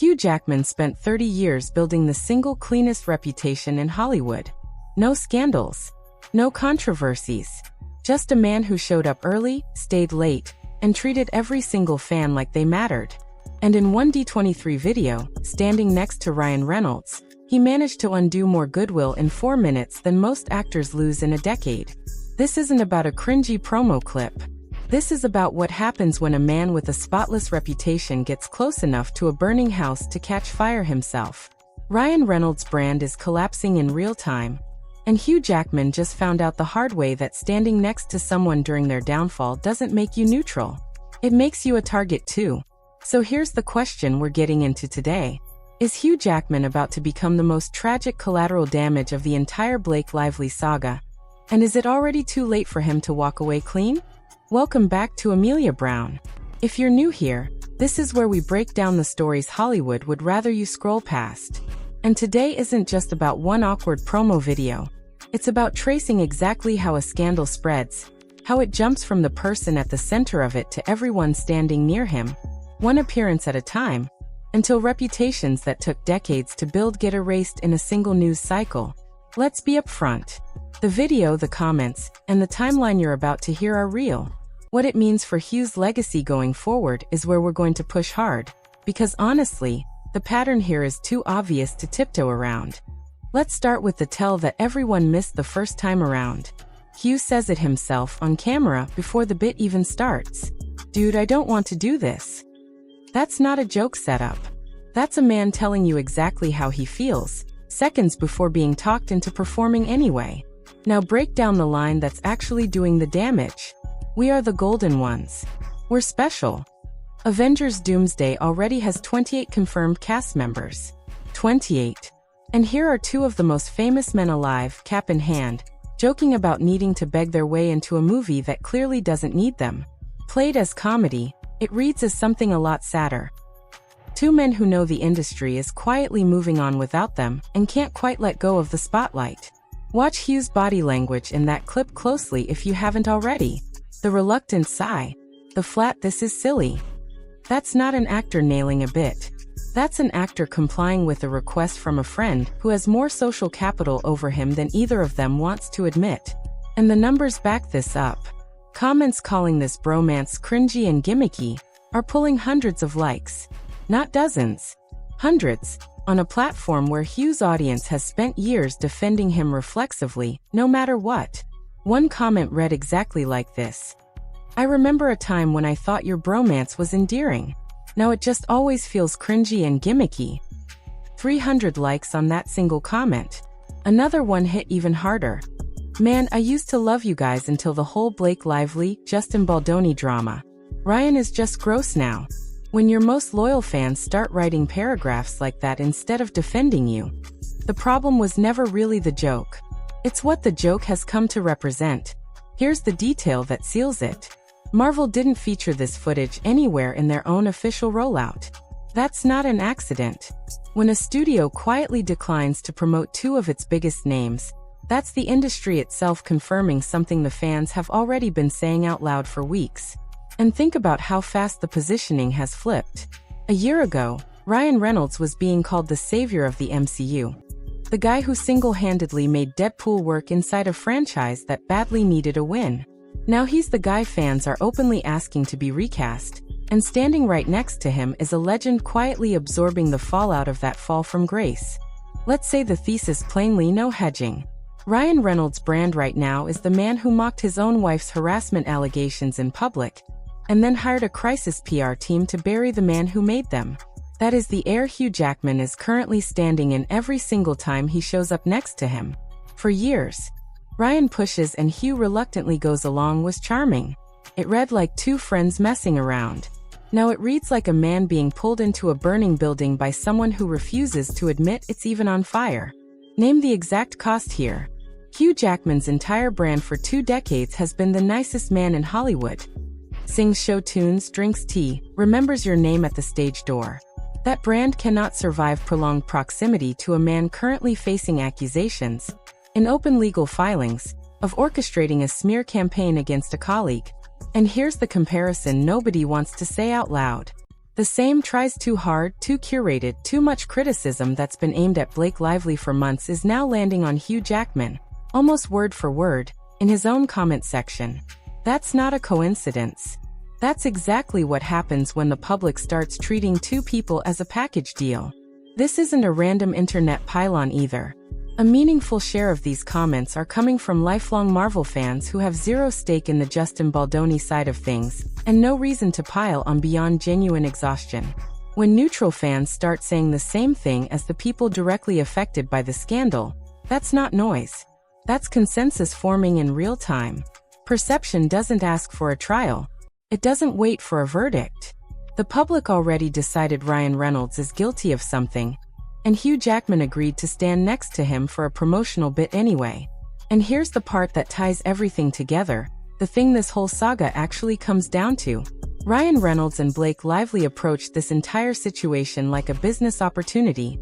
Hugh Jackman spent 30 years building the single cleanest reputation in Hollywood. No scandals. No controversies. Just a man who showed up early, stayed late, and treated every single fan like they mattered. And in one D23 video, standing next to Ryan Reynolds, he managed to undo more goodwill in 4 minutes than most actors lose in a decade. This isn't about a cringy promo clip. This is about what happens when a man with a spotless reputation gets close enough to a burning house to catch fire himself. Ryan Reynolds' brand is collapsing in real time, and Hugh Jackman just found out the hard way that standing next to someone during their downfall doesn't make you neutral. It makes you a target too. So here's the question we're getting into today. Is Hugh Jackman about to become the most tragic collateral damage of the entire Blake Lively saga? And is it already too late for him to walk away clean? Welcome back to Amelia Brown. If you're new here, this is where we break down the stories Hollywood would rather you scroll past. And today isn't just about one awkward promo video. It's about tracing exactly how a scandal spreads, how it jumps from the person at the center of it to everyone standing near him, one appearance at a time, until reputations that took decades to build get erased in a single news cycle. Let's be upfront. The video, the comments, and the timeline you're about to hear are real. What it means for Hugh's legacy going forward is where we're going to push hard, because honestly, the pattern here is too obvious to tiptoe around. Let's start with the tell that everyone missed the first time around. Hugh says it himself on camera before the bit even starts. "Dude, I don't want to do this." That's not a joke setup. That's a man telling you exactly how he feels, seconds before being talked into performing anyway. Now break down the line that's actually doing the damage. "We are the golden ones. We're special." Avengers Doomsday already has 28 confirmed cast members. 28. And here are 2 of the most famous men alive, cap in hand, joking about needing to beg their way into a movie that clearly doesn't need them. Played as comedy, it reads as something a lot sadder. 2 men who know the industry is quietly moving on without them and can't quite let go of the spotlight. Watch Hugh's body language in that clip closely if you haven't already. The reluctant sigh. The flat "this is silly." That's not an actor nailing a bit. That's an actor complying with a request from a friend who has more social capital over him than either of them wants to admit. And the numbers back this up. Comments calling this bromance cringy and gimmicky are pulling hundreds of likes. Not dozens. Hundreds. On a platform where Hugh's audience has spent years defending him reflexively, no matter what. One comment read exactly like this. "I remember a time when I thought your bromance was endearing. Now it just always feels cringy and gimmicky." 300 likes on that single comment. Another one hit even harder. "Man, I used to love you guys until the whole Blake Lively, Justin Baldoni drama. Ryan is just gross now." When your most loyal fans start writing paragraphs like that instead of defending you, the problem was never really the joke. It's what the joke has come to represent. Here's the detail that seals it. Marvel didn't feature this footage anywhere in their own official rollout. That's not an accident. When a studio quietly declines to promote 2 of its biggest names, that's the industry itself confirming something the fans have already been saying out loud for weeks. And think about how fast the positioning has flipped. A year ago, Ryan Reynolds was being called the savior of the MCU. The guy who single-handedly made Deadpool work inside a franchise that badly needed a win. Now he's the guy fans are openly asking to be recast, and standing right next to him is a legend quietly absorbing the fallout of that fall from grace. Let's say the thesis plainly, no hedging. Ryan Reynolds' brand right now is the man who mocked his own wife's harassment allegations in public, and then hired a crisis PR team to bury the man who made them. That is the air Hugh Jackman is currently standing in every single time he shows up next to him. For years, Ryan pushes and Hugh reluctantly goes along was charming. It read like 2 friends messing around. Now it reads like a man being pulled into a burning building by someone who refuses to admit it's even on fire. Name the exact cost here. Hugh Jackman's entire brand for 2 decades has been the nicest man in Hollywood. Sings show tunes, drinks tea, remembers your name at the stage door. That brand cannot survive prolonged proximity to a man currently facing accusations, in open legal filings, of orchestrating a smear campaign against a colleague. And here's the comparison nobody wants to say out loud. The same tries too hard, too curated, too much criticism that's been aimed at Blake Lively for months is now landing on Hugh Jackman, almost word for word, in his own comment section. That's not a coincidence. That's exactly what happens when the public starts treating two people as a package deal. This isn't a random internet pylon either. A meaningful share of these comments are coming from lifelong Marvel fans who have zero stake in the Justin Baldoni side of things, and no reason to pile on beyond genuine exhaustion. When neutral fans start saying the same thing as the people directly affected by the scandal, that's not noise. That's consensus forming in real time. Perception doesn't ask for a trial. It doesn't wait for a verdict. The public already decided Ryan Reynolds is guilty of something, and Hugh Jackman agreed to stand next to him for a promotional bit anyway. And here's the part that ties everything together, the thing this whole saga actually comes down to. Ryan Reynolds and Blake Lively approached this entire situation like a business opportunity.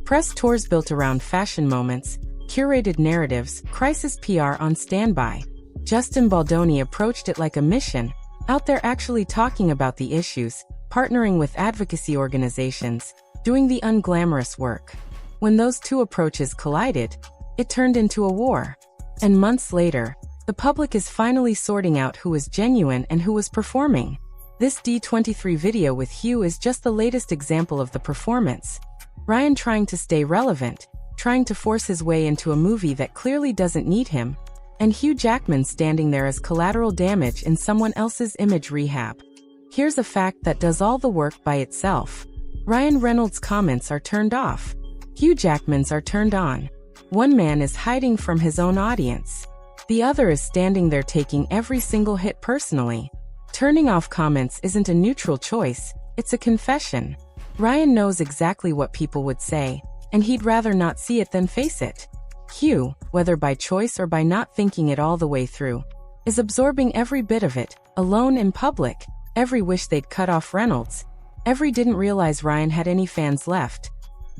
Press tours built around fashion moments, curated narratives, crisis PR on standby. Justin Baldoni approached it like a mission, out there actually talking about the issues, partnering with advocacy organizations, doing the unglamorous work. When those two approaches collided, it turned into a war. And months later, the public is finally sorting out who was genuine and who was performing. This D23 video with Hugh is just the latest example of the performance. Ryan trying to stay relevant, trying to force his way into a movie that clearly doesn't need him, and Hugh Jackman standing there as collateral damage in someone else's image rehab. Here's a fact that does all the work by itself. Ryan Reynolds' comments are turned off. Hugh Jackman's are turned on. One man is hiding from his own audience. The other is standing there taking every single hit personally. Turning off comments isn't a neutral choice, it's a confession. Ryan knows exactly what people would say, and he'd rather not see it than face it. Hugh, whether by choice or by not thinking it all the way through, is absorbing every bit of it, alone in public, every wish they'd cut off Reynolds, every didn't realize Ryan had any fans left,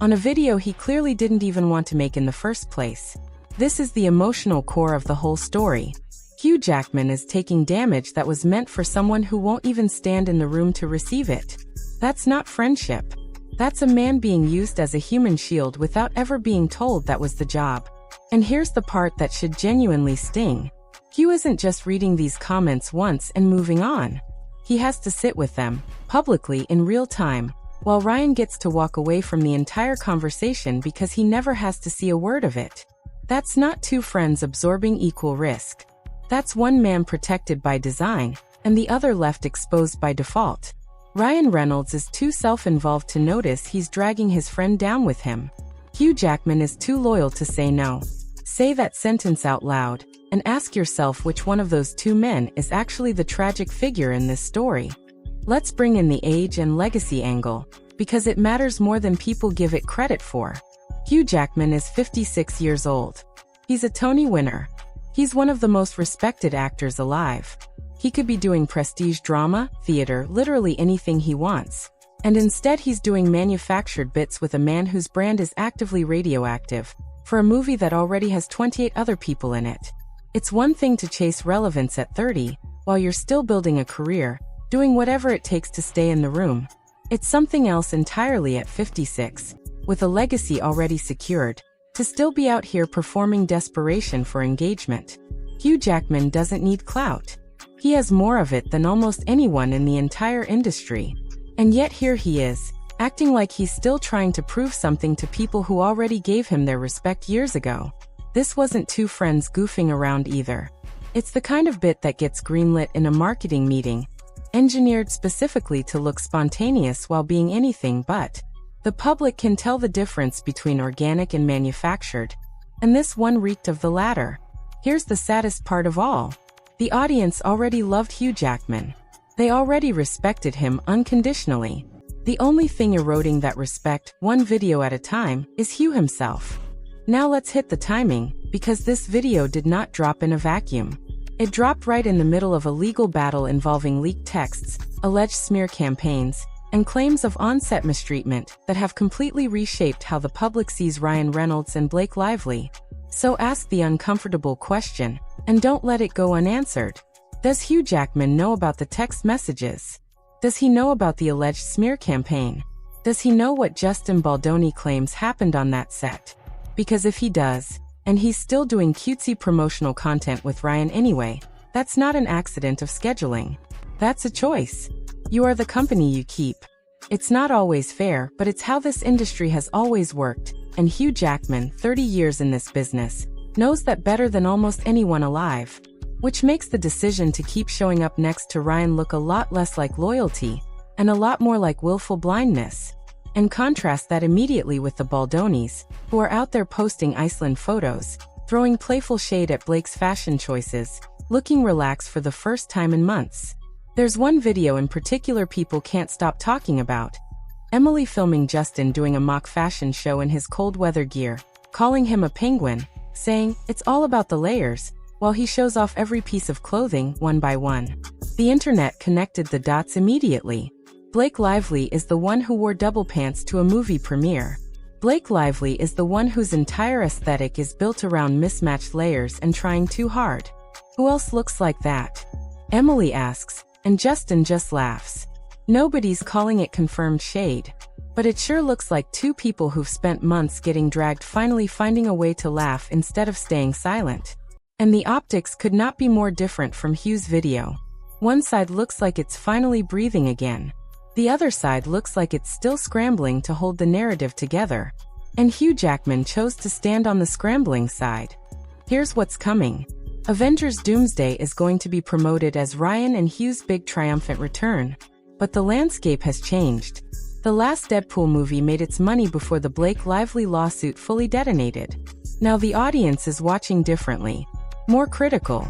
on a video he clearly didn't even want to make in the first place. This is the emotional core of the whole story. Hugh Jackman is taking damage that was meant for someone who won't even stand in the room to receive it. That's not friendship. That's a man being used as a human shield without ever being told that was the job. And here's the part that should genuinely sting. Hugh isn't just reading these comments once and moving on. He has to sit with them, publicly in real time, while Ryan gets to walk away from the entire conversation because he never has to see a word of it. That's not two friends absorbing equal risk. That's one man protected by design, and the other left exposed by default. Ryan Reynolds is too self-involved to notice he's dragging his friend down with him. Hugh Jackman is too loyal to say no. Say that sentence out loud, and ask yourself which one of those two men is actually the tragic figure in this story. Let's bring in the age and legacy angle, because it matters more than people give it credit for. Hugh Jackman is 56 years old. He's a Tony winner. He's one of the most respected actors alive. He could be doing prestige drama, theater, literally anything he wants. And instead he's doing manufactured bits with a man whose brand is actively radioactive, for a movie that already has 28 other people in it. It's one thing to chase relevance at 30, while you're still building a career, doing whatever it takes to stay in the room. It's something else entirely at 56, with a legacy already secured, to still be out here performing desperation for engagement. Hugh Jackman doesn't need clout. He has more of it than almost anyone in the entire industry. And yet here he is, acting like he's still trying to prove something to people who already gave him their respect years ago. This wasn't two friends goofing around either. It's the kind of bit that gets greenlit in a marketing meeting, engineered specifically to look spontaneous while being anything but. The public can tell the difference between organic and manufactured, and this one reeked of the latter. Here's the saddest part of all. The audience already loved Hugh Jackman. They already respected him unconditionally. The only thing eroding that respect, one video at a time, is Hugh himself. Now let's hit the timing, because this video did not drop in a vacuum. It dropped right in the middle of a legal battle involving leaked texts, alleged smear campaigns, and claims of on-set mistreatment that have completely reshaped how the public sees Ryan Reynolds and Blake Lively. So ask the uncomfortable question, and don't let it go unanswered. Does Hugh Jackman know about the text messages? Does he know about the alleged smear campaign? Does he know what Justin Baldoni claims happened on that set? Because if he does, and he's still doing cutesy promotional content with Ryan anyway, that's not an accident of scheduling. That's a choice. You are the company you keep. It's not always fair, but it's how this industry has always worked, and Hugh Jackman, 30 years in this business, knows that better than almost anyone alive. Which makes the decision to keep showing up next to Ryan look a lot less like loyalty, and a lot more like willful blindness. And contrast that immediately with the Baldonis, who are out there posting Iceland photos, throwing playful shade at Blake's fashion choices, looking relaxed for the first time in months. There's one video in particular people can't stop talking about. Emily filming Justin doing a mock fashion show in his cold weather gear, calling him a penguin, saying, "It's all about the layers," while he shows off every piece of clothing, one by one. The internet connected the dots immediately. Blake Lively is the one who wore double pants to a movie premiere. Blake Lively is the one whose entire aesthetic is built around mismatched layers and trying too hard. Who else looks like that? Emily asks, and Justin just laughs. Nobody's calling it confirmed shade. But it sure looks like two people who've spent months getting dragged finally finding a way to laugh instead of staying silent. And the optics could not be more different from Hugh's video. One side looks like it's finally breathing again. The other side looks like it's still scrambling to hold the narrative together. And Hugh Jackman chose to stand on the scrambling side. Here's what's coming. Avengers Doomsday is going to be promoted as Ryan and Hugh's big triumphant return. But the landscape has changed. The last Deadpool movie made its money before the Blake Lively lawsuit fully detonated. Now the audience is watching differently. More critical.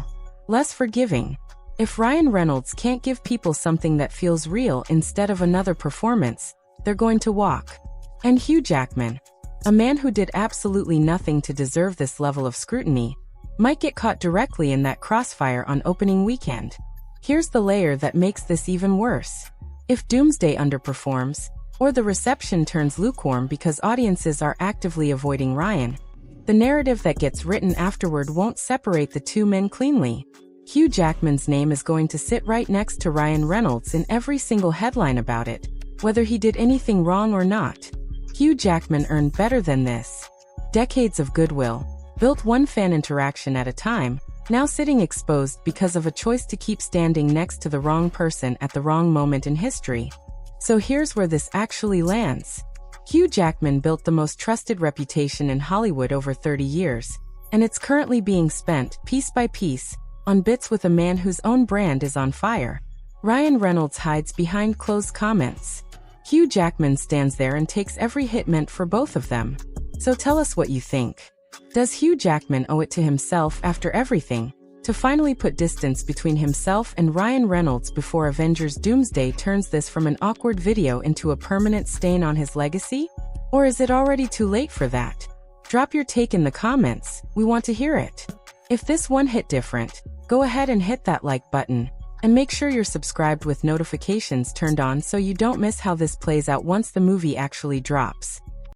Less forgiving. If Ryan Reynolds can't give people something that feels real instead of another performance, they're going to walk. And Hugh Jackman, a man who did absolutely nothing to deserve this level of scrutiny, might get caught directly in that crossfire on opening weekend. Here's the layer that makes this even worse. If Doomsday underperforms, or the reception turns lukewarm because audiences are actively avoiding Ryan, the narrative that gets written afterward won't separate the two men cleanly. Hugh Jackman's name is going to sit right next to Ryan Reynolds in every single headline about it, whether he did anything wrong or not. Hugh Jackman earned better than this. Decades of goodwill, built one fan interaction at a time, now sitting exposed because of a choice to keep standing next to the wrong person at the wrong moment in history. So here's where this actually lands. Hugh Jackman built the most trusted reputation in Hollywood over 30 years, and it's currently being spent, piece by piece, on bits with a man whose own brand is on fire. Ryan Reynolds hides behind closed comments. Hugh Jackman stands there and takes every hit meant for both of them. So tell us what you think. Does Hugh Jackman owe it to himself after everything, to finally put distance between himself and Ryan Reynolds before Avengers Doomsday turns this from an awkward video into a permanent stain on his legacy? Or is it already too late for that? Drop your take in the comments, we want to hear it. If this one hit different, go ahead and hit that like button, and make sure you're subscribed with notifications turned on so you don't miss how this plays out once the movie actually drops.